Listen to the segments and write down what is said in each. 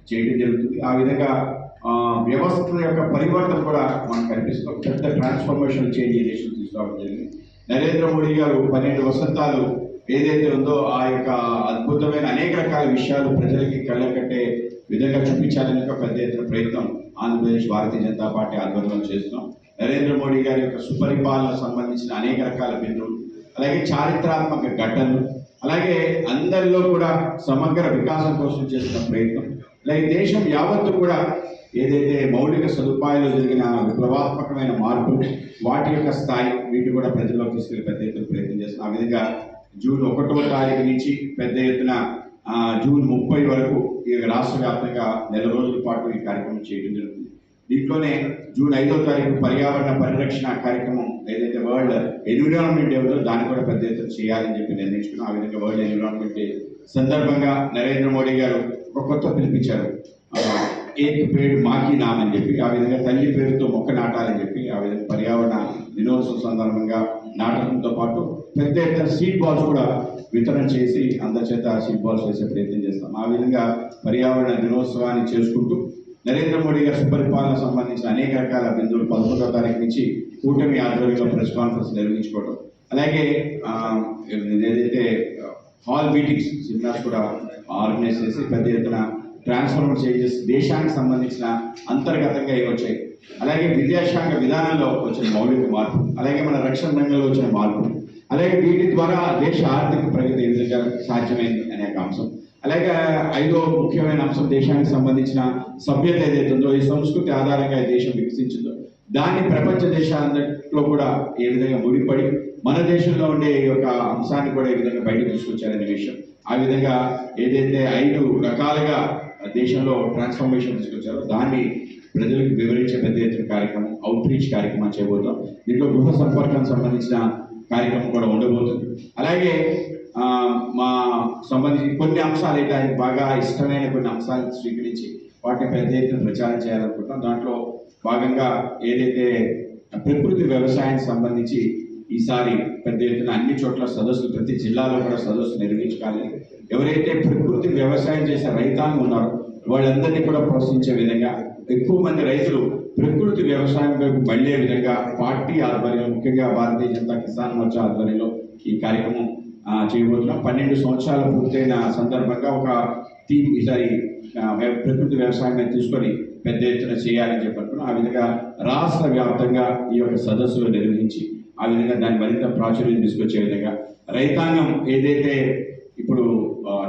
చేయడం జరుగుతుంది. ఆ విధంగా వ్యవస్థ యొక్క పరివర్తన కూడా మనకు కనిపిస్తుంది. పెద్ద ట్రాన్స్ఫర్మేషన్ చేంజ్ ఈ దేశం తీసుకురావడం జరిగింది. నరేంద్ర మోడీ గారు 12 వసంతాలు ఏదైతే ఉందో ఆ యొక్క అద్భుతమైన అనేక రకాల విషయాలు ప్రజలకి కళ్ళకట్టే విధంగా చూపించాలని ఒక పెద్ద ఎత్తున ప్రయత్నం ఆంధ్రప్రదేశ్ భారతీయ జనతా పార్టీ ఆధ్వర్యంలో చేస్తున్నాం. నరేంద్ర మోడీ గారి యొక్క సుపరిపాలనకు సంబంధించిన అనేక రకాల బిందువులు, అలాగే చారిత్రాత్మక ఘటనలు, అలాగే అందరిలో కూడా సమగ్ర వికాసం కోసం చేస్తున్న ప్రయత్నం, అలాగే దేశం యావత్తు కూడా ఏదైతే మౌలిక సదుపాయాలు జరిగిన విప్లవాత్మకమైన మార్పులు, వాటి యొక్క స్థాయి, వీటి కూడా ప్రజల్లోకి తీసుకెళ్లి పెద్ద ఎత్తున ప్రయత్నం చేస్తున్నాం. ఆ విధంగా జూన్ 1వ తారీఖు నుంచి పెద్ద ఎత్తున జూన్ 30 వరకు ఈ రాష్ట్ర వ్యాప్తంగా నెల రోజుల పాటు ఈ కార్యక్రమం చేయడం జరుగుతుంది. దీంట్లోనే జూన్ 5వ తారీఖు పర్యావరణ పరిరక్షణ కార్యక్రమం ఏదైతే వరల్డ్ ఎన్విరాన్మెంట్ డే ఉందో దాన్ని కూడా పెద్ద ఎత్తున చేయాలని చెప్పి నిర్ణయించుకున్నాం. ఆ విధంగా వరల్డ్ ఎన్విరాన్మెంట్ డే సందర్భంగా నరేంద్ర మోడీ గారు ఒక కొత్త పిలిపించారు, ఏక్ పేరు మాకి నామ్ అని చెప్పి. ఆ విధంగా తల్లి పేరుతో మొక్క నాటాలని చెప్పి ఆ విధంగా పర్యావరణ దినోత్సవం సందర్భంగా నాటకంతో పాటు పెద్ద ఎత్తున సీడ్ బాల్స్ కూడా వితరణ చేసి అందరి చేత సీడ్ బాల్స్ వేసే ప్రయత్నం చేస్తాం. ఆ విధంగా పర్యావరణ దినోత్సవాన్ని చేసుకుంటూ నరేంద్ర మోడీ గారి సుపరిపాలన సంబంధించిన అనేక రకాల బిందువులు 11వ తారీఖు నుంచి కూటమి ఆధ్వర్యంలో ప్రెస్ కాన్ఫరెన్స్ నిర్వహించుకోవడం, అలాగే ఏదైతే హాల్ మీటింగ్స్ సెమినార్స్ కూడా ఆర్గనైజ్ చేసి పెద్ద ఎత్తున ట్రాన్స్ఫర్మర్ చేంజెస్ దేశానికి సంబంధించిన అంతర్గతంగా ఏమొచ్చాయి, అలాగే విదేశాంగ విధానంలో వచ్చిన మౌలిక మార్పు, అలాగే మన రక్షణ రంగంలో వచ్చిన మార్పు, అలాగే వీటి ద్వారా దేశ ఆర్థిక ప్రగతి ఏ విధంగా సాధ్యమైంది అనే అంశం, అలాగే 5వ ముఖ్యమైన అంశం దేశానికి సంబంధించిన సభ్యత ఏదైతే ఉందో, ఈ సంస్కృతి ఆధారంగా ఈ దేశం వికసించిందో దాన్ని ప్రపంచ దేశాలందరిలో కూడా ఏ విధంగా ముడిపడి మన దేశంలో ఉండే ఈ యొక్క అంశాన్ని కూడా ఏ విధంగా బయటకు తీసుకొచ్చారనే విషయం, ఆ విధంగా ఏదైతే 5 రకాలుగా దేశంలో ట్రాన్స్ఫర్మేషన్ తీసుకొచ్చారో దాన్ని ప్రజలకు వివరించే పెద్ద ఎత్తున కార్యక్రమం, అవుట్ రీచ్ కార్యక్రమం చేయబోతాం. దీంట్లో గృహ సంపర్కానికి సంబంధించిన కార్యక్రమం కూడా ఉండబోతుంది. అలాగే మా సంబంధించి కొన్ని అంశాలు అయితే ఆయనకు బాగా ఇష్టమైన కొన్ని అంశాలను స్వీకరించి వాటిని పెద్ద ఎత్తున ప్రచారం చేయాలనుకుంటున్నాం. దాంట్లో భాగంగా ఏదైతే ప్రకృతి వ్యవసాయానికి సంబంధించి ఈసారి పెద్ద ఎత్తున అన్ని చోట్ల సదస్సులు, ప్రతి జిల్లాలో కూడా సదస్సు నిర్వహించాలని, ఎవరైతే ప్రకృతి వ్యవసాయం చేసే రైతాంగం ఉన్నారో వాళ్ళందరినీ కూడా ప్రోత్సహించే విధంగా ఎక్కువ మంది రైతులు ప్రకృతి వ్యవసాయం వైపు మళ్లే విధంగా పార్టీ ఆధ్వర్యంలో, ముఖ్యంగా భారతీయ జనతా కిసాన్ మోర్చా ఆధ్వర్యంలో ఈ కార్యక్రమం చేయబోతున్నాం. 12 సంవత్సరాలు పూర్తయిన సందర్భంగా ఒక థీమ్ ఈసారి ప్రకృతి వ్యవసాయం మీద తీసుకొని పెద్ద ఎత్తున చేయాలని చెప్పనుకున్నాం. ఆ విధంగా రాష్ట్ర వ్యాప్తంగా ఈ యొక్క సదస్సులు నిర్వహించి ఆ విధంగా దాన్ని మరింత ప్రాచుర్యం తీసుకొచ్చే విధంగా రైతాంగం ఏదైతే ఇప్పుడు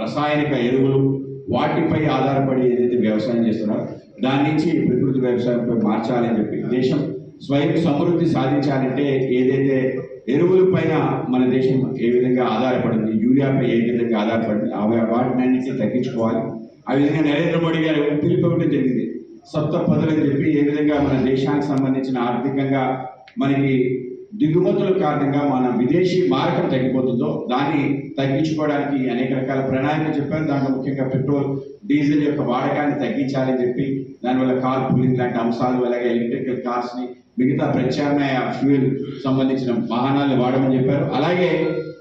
రసాయనిక ఎరువులు వాటిపై ఆధారపడి ఏదైతే వ్యవసాయం చేస్తున్నారో దాని నుంచి ప్రకృతి వ్యవసాయంపై మార్చాలని చెప్పి, దేశం స్వయం సమృద్ధి సాధించాలంటే ఏదైతే ఎరువుల పైన మన దేశం ఏ విధంగా ఆధారపడింది, యూరియాపై ఏ విధంగా ఆధారపడింది, వాటిని తగ్గించుకోవాలి. ఆ విధంగా నరేంద్ర మోడీ గారు పిలుపుకోవడం జరిగింది, సప్త పదులు అని చెప్పి ఏ విధంగా మన దేశానికి సంబంధించిన ఆర్థికంగా మనకి దిగుమతుల కారణంగా మన విదేశీ మారకం తగ్గిపోతుందో దాన్ని తగ్గించుకోవడానికి అనేక రకాల ప్రణాళికలు చెప్పారు. దాంట్లో ముఖ్యంగా పెట్రోల్ డీజిల్ యొక్క వాడకాన్ని తగ్గించాలని చెప్పి దానివల్ల కార్ పూలింగ్ లాంటి అంశాలు, అలాగే ఎలక్ట్రికల్ కార్స్ని, మిగతా ప్రత్యామ్నాయ ఫ్యూయల్ సంబంధించిన వాహనాలు వాడమని చెప్పారు. అలాగే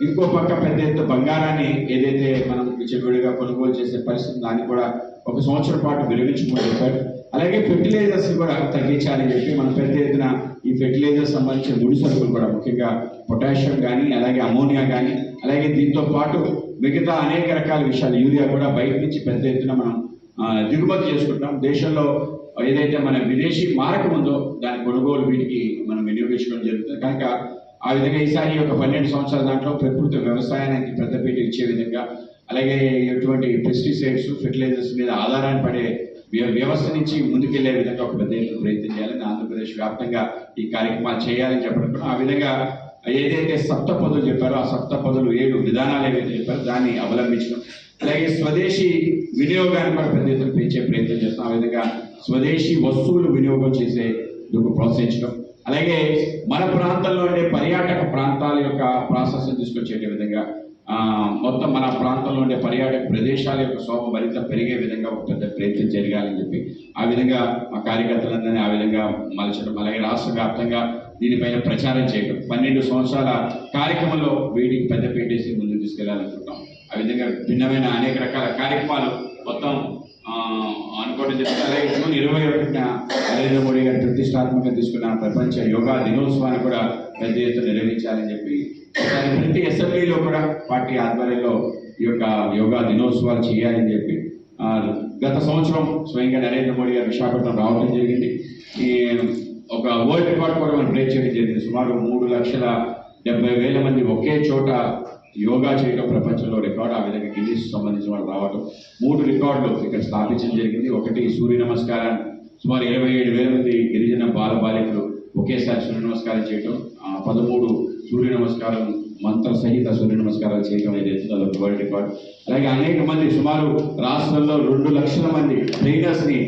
ఇంకో పక్క పెద్ద ఎత్తున బంగారాన్ని ఏదైతే మనం విచ్చలవిడిగా కొనుగోలు చేసే పరిస్థితి దాన్ని కూడా 1 సంవత్సరం పాటు విరమించుకోమని చెప్పారు. అలాగే ఫెర్టిలైజర్స్ కూడా తగ్గించాలని చెప్పి మనం పెద్ద ఎత్తున ఈ ఫెర్టిలైజర్స్ సంబంధించిన ముడి సరుకులు కూడా ముఖ్యంగా పొటాషియం కానీ, అలాగే అమోనియా కానీ, అలాగే దీంతో పాటు మిగతా అనేక రకాల విషయాలు, యూరియా కూడా బయట నుంచి పెద్ద ఎత్తున మనం దిగుమతి చేసుకుంటాం. దేశంలో ఏదైతే మన విదేశీ మారకం ఉందో దాని కొనుగోలు వీటికి మనం వినియోగించడం జరుగుతుంది. కనుక ఆ విధంగా ఈసారి ఒక 12 సంవత్సరాల దాంట్లో ప్రకృతి వ్యవసాయానికి పెద్దపీట ఇచ్చే విధంగా, అలాగే ఎటువంటి పెస్టిసైడ్స్, ఫెర్టిలైజర్స్ మీద ఆధారాన్ని పడే వ్యవస్థ నుంచి ముందుకెళ్లే విధంగా ఒక పెద్ద ఎత్తున ప్రయత్నం చేయాలని, ఆంధ్రప్రదేశ్ వ్యాప్తంగా ఈ కార్యక్రమాలు చేయాలని చెప్పడం. ఆ విధంగా ఏదైతే సప్త పదులు చెప్పారో ఆ సప్త పదులు 7 విధానాలు ఏవైతే చెప్పారో దాన్ని అవలంబించడం, అలాగే స్వదేశీ వినియోగాన్ని కూడా పెద్ద ఎత్తున పెంచే ప్రయత్నం చేస్తాం. ఆ విధంగా స్వదేశీ వస్తువులు వినియోగం చేసేందుకు ప్రోత్సహించడం, అలాగే మన ప్రాంతంలో ఉండే పర్యాటక ప్రాంతాల యొక్క ప్రాసెస్ని తీసుకొచ్చే విధంగా మొత్తం మన ప్రాంతంలో ఉండే పర్యాటక ప్రదేశాల యొక్క శోభ మరింత పెరిగే విధంగా ఒక పెద్ద ప్రయత్నం జరగాలని చెప్పి ఆ విధంగా మా కార్యకర్తలందరినీ ఆ విధంగా మలచడం, అలాగే రాష్ట్ర వ్యాప్తంగా దీనిపైన ప్రచారం చేయడం, 12 సంవత్సరాల కార్యక్రమంలో వీటికి పెద్ద పెట్టేసి ముందుకు తీసుకెళ్లాలనుకుంటాం. ఆ విధంగా భిన్నమైన అనేక రకాల కార్యక్రమాలు మొత్తం జరుపుకోవడం జరిగింది. అలాగే జూన్ 21న నరేంద్ర మోడీ గారు ప్రతిష్టాత్మకంగా తీసుకున్న ప్రపంచ యోగా దినోత్సవాన్ని కూడా పెద్ద ఎత్తున నిర్వహించాలని చెప్పి దాని ప్రతి అసెంబ్లీలో కూడా పార్టీ ఆధ్వర్యంలో ఈ యొక్క యోగా దినోత్సవాలు చేయాలని చెప్పి గత సంవత్సరం స్వయంగా నరేంద్ర మోడీ గారు విశాఖపట్నం రావడం జరిగింది. ఈ ఒక వరల్డ్ రికార్డ్ కూడా మనం బ్రేక్ చేయడం జరిగింది. సుమారు 3,70,000 మంది ఒకే చోట యోగా చేయడం ప్రపంచంలో రికార్డు. ఆ విధంగా గిన్నీస్ సంబంధించిన వాళ్ళు రావడం 3 రికార్డులు ఇక్కడ స్థాపించడం జరిగింది. ఒకటి సూర్య నమస్కారాన్ని సుమారు 27,000 మంది గిరిజన బాలికలు ఒకేసారి సూర్య నమస్కారం చేయడం, 13 సూర్య నమస్కారం మంత్ర సహిత సూర్య నమస్కారాలు చేయడం ఏదైతే అదొక వరల్డ్ రికార్డ్. అలాగే అనేక మంది సుమారు రాష్ట్రంలో 2 లక్షల మంది ట్రైనర్స్ని